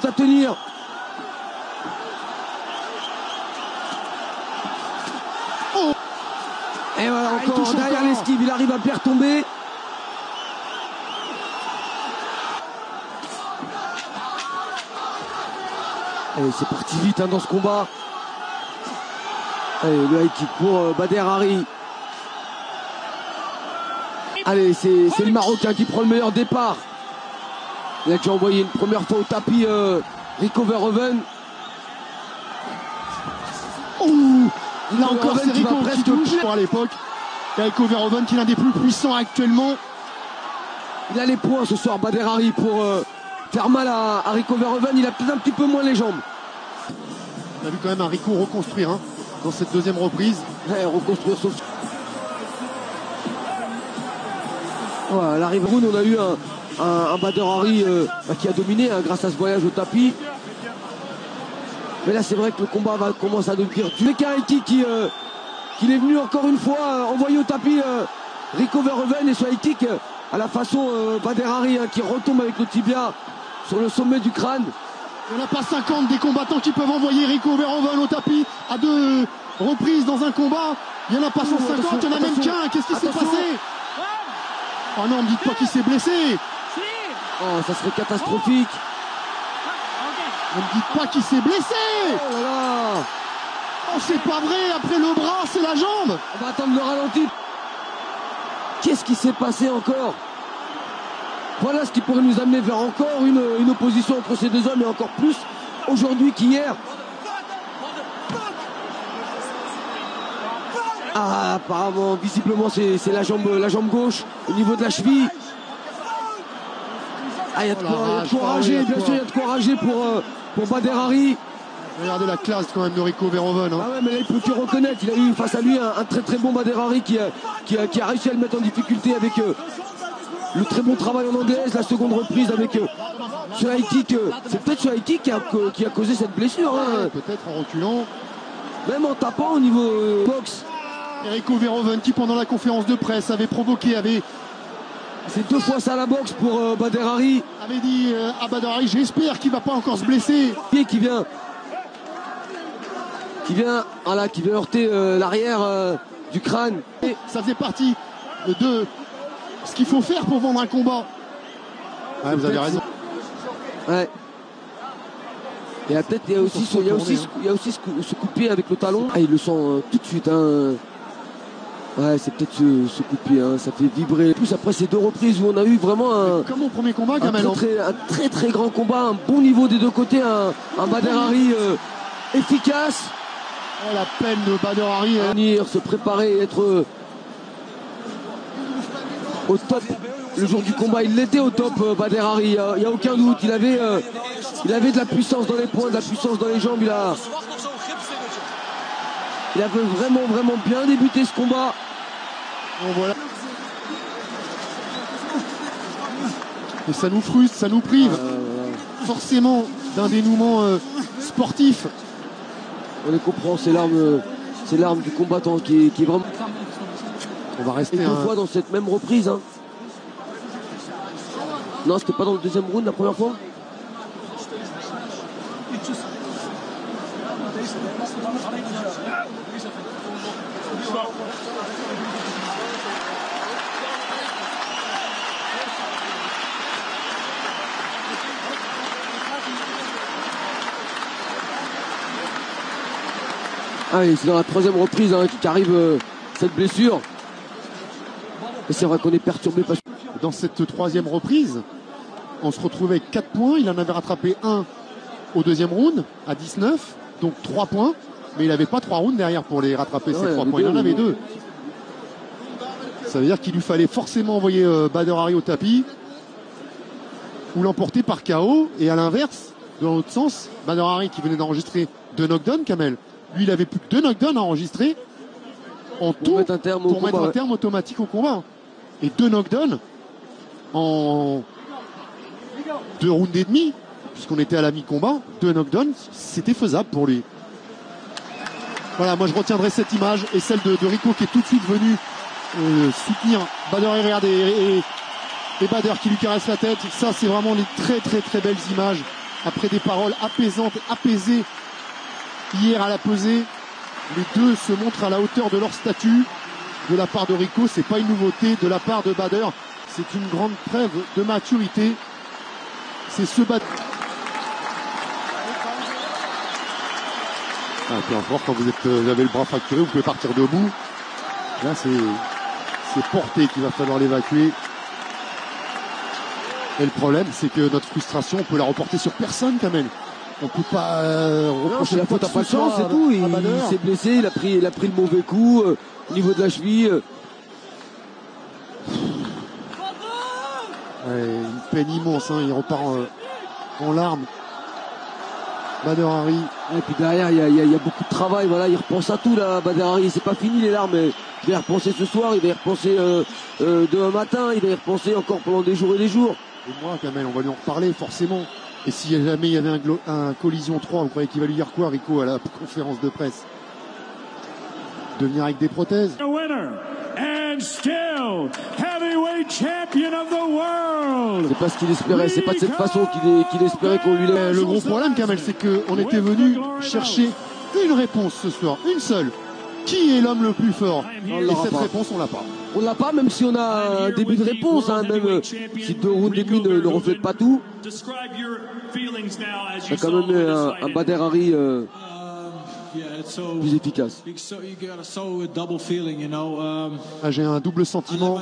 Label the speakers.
Speaker 1: minutes à tenir.
Speaker 2: Oh.
Speaker 1: Et voilà, encore derrière l'esquive, il arrive à bien retomber. Allez, c'est parti vite hein, dans ce combat. Allez, le high kick pour Bader Hari. Allez, c'est le Marocain qui prend le meilleur départ. Il a déjà envoyé une première fois au tapis Rico Verhoeven.
Speaker 2: Là encore, c'est Rico qui touche. À l'époque, Rico Verhoeven qui est l'un des plus puissants actuellement.
Speaker 1: Il a les points ce soir, Bader Hari, pour faire mal à Rico Verhoeven. Il a peut-être un petit peu moins les jambes.
Speaker 2: On a vu quand même un Rico reconstruire hein, dans cette deuxième reprise.
Speaker 1: Ouais, reconstruire son... Voilà, l'arrivée, on a eu un Bader Hari qui a dominé hein, grâce à ce voyage au tapis. Mais là, c'est vrai que le combat va commencer à devenir dur. Mekaiki qui est venu encore une fois envoyer au tapis Rico Verhoeven et ce high kick à la façon Bader Hari hein, qui retombe avec le tibia sur le sommet du crâne.
Speaker 2: Il n'y en a pas 50 des combattants qui peuvent envoyer Rico Verhoeven au tapis à 2 reprises dans un combat. Il n'y en a pas 150, il n'y en a même qu'un. Qu'est-ce qui s'est passé? Oh non, ne me dites pas qu'il s'est blessé.
Speaker 1: Oh, ça serait catastrophique.
Speaker 2: Ne me dites pas qu'il s'est blessé.
Speaker 1: Oh là là.
Speaker 2: Oh, c'est pas vrai, après le bras, c'est la jambe.
Speaker 1: On va attendre le ralenti. Qu'est-ce qui s'est passé encore? Voilà ce qui pourrait nous amener vers encore une opposition entre ces deux hommes et encore plus aujourd'hui qu'hier. Ah, apparemment, visiblement, c'est la jambe gauche au niveau de la cheville. Ah, il y a de quoi rager, bien sûr, il y a de quoi rager pour Bader Hari.
Speaker 2: Regardez la classe quand même de Rico Verhoeven. Hein.
Speaker 1: Ah ouais, mais là, il peut que reconnaître. Il a eu face à lui un très très bon Bader Hari qui a réussi à le mettre en difficulté avec le très bon travail en anglaise, la seconde reprise avec ce high kick. C'est peut-être ce high kick qui a causé cette blessure. Hein.
Speaker 2: Peut-être en reculant.
Speaker 1: Même en tapant au niveau boxe.
Speaker 2: Rico Verhoeven qui pendant la conférence de presse avait provoqué,
Speaker 1: c'est 2 fois ça à la boxe pour Bader Hari.
Speaker 2: Avait dit à Bader Hari, j'espère qu'il va pas encore se blesser.
Speaker 1: Qui vient heurter l'arrière du crâne.
Speaker 2: Et ça faisait partie de ce qu'il faut faire pour vendre un combat. Ouais, vous avez raison.
Speaker 1: Ouais. Et peut-être il y a aussi ce coup de pied avec le talon. Ah, il le sent tout de suite. Hein. Ouais, c'est peut-être ce coup de pied, hein, ça fait vibrer. Plus après ces 2 reprises où on a eu vraiment
Speaker 2: comme au premier combat,
Speaker 1: un très grand combat, un bon niveau des 2 côtés, un Bader Hari efficace.
Speaker 2: Oh, la peine de Bader Hari.
Speaker 1: Venir se préparer, être au top. Le jour du combat, il était au top, Bader Hari. Il n'y a aucun doute. Il avait de la puissance dans les poings, de la puissance dans les jambes. Il avait vraiment bien débuté ce combat.
Speaker 2: Bon, voilà. Et ça nous frustre, ça nous prive forcément d'un dénouement sportif.
Speaker 1: On les comprend, c'est l'arme du combattant qui est vraiment...
Speaker 2: On va rester
Speaker 1: 2 fois dans cette même reprise. Hein. Non, c'était pas dans le deuxième round la première fois. Allez, c'est dans la 3e reprise hein, qu'arrive cette blessure. Et c'est vrai qu'on est perturbé.
Speaker 2: Dans cette 3e reprise, on se retrouvait avec 4 points. Il en avait rattrapé 1 au 2e round à 19, donc 3 points. Mais il n'avait pas 3 rounds derrière pour les rattraper, ces 3 points. Il en avait 2. Ça veut dire qu'il lui fallait forcément envoyer Bader Hari au tapis ou l'emporter par KO. Et à l'inverse, dans l'autre sens, Bader Hari qui venait d'enregistrer 2 knockdowns, Kamel. Lui, il avait plus que 2 knockdowns à enregistrer en tout pour mettre un terme automatique au combat. Et 2 knockdowns en 2 rounds et demi, puisqu'on était à la mi-combat. 2 knockdowns, c'était faisable pour lui. Voilà, moi je retiendrai cette image et celle de Rico qui est tout de suite venu soutenir Bader et Bader qui lui caresse la tête. Ça, c'est vraiment les très belles images après des paroles apaisantes, apaisées hier à la pesée. Les deux se montrent à la hauteur de leur statut. De la part de Rico, c'est pas une nouveauté. De la part de Bader, c'est une grande preuve de maturité. C'est ce Bader. Peu importe, quand vous avez le bras fracturé, vous pouvez partir debout. Là, c'est Porté qu'il va falloir l'évacuer. Et le problème, c'est que notre frustration, on peut la reporter sur personne, Kamel. On peut pas reprocher
Speaker 1: la faute à pas de chance, c'est tout. Il s'est blessé, il a pris le mauvais coup au niveau de la cheville.
Speaker 2: Une peine immense, hein. Il repart en larmes. Bader Hari.
Speaker 1: Et puis derrière, il y a beaucoup de travail. Voilà, il repense à tout là, Bader Hari. C'est pas fini les larmes. Mais il va y repenser ce soir, il va y repenser demain matin, il va y repenser encore pendant des jours et des jours.
Speaker 2: Et moi, Kamel, on va lui en reparler forcément. Et si jamais il y avait un collision 3, vous croyez qu'il va lui dire quoi, Rico, à la conférence de presse? De venir avec des prothèses?
Speaker 1: C'est pas ce qu'il espérait, c'est pas de cette façon qu'il espérait qu'on lui laisse.
Speaker 2: Le gros problème, Kamel, c'est qu'on était venu chercher une réponse ce soir, une seule. Qui est l'homme le plus fort? Et cette réponse, on l'a pas.
Speaker 1: On l'a pas, même si on a un début de réponse, hein, même si 2 rounds et demi ne reflètent pas tout. Il y a quand même un Bader Hari plus efficace.
Speaker 2: J'ai un double sentiment.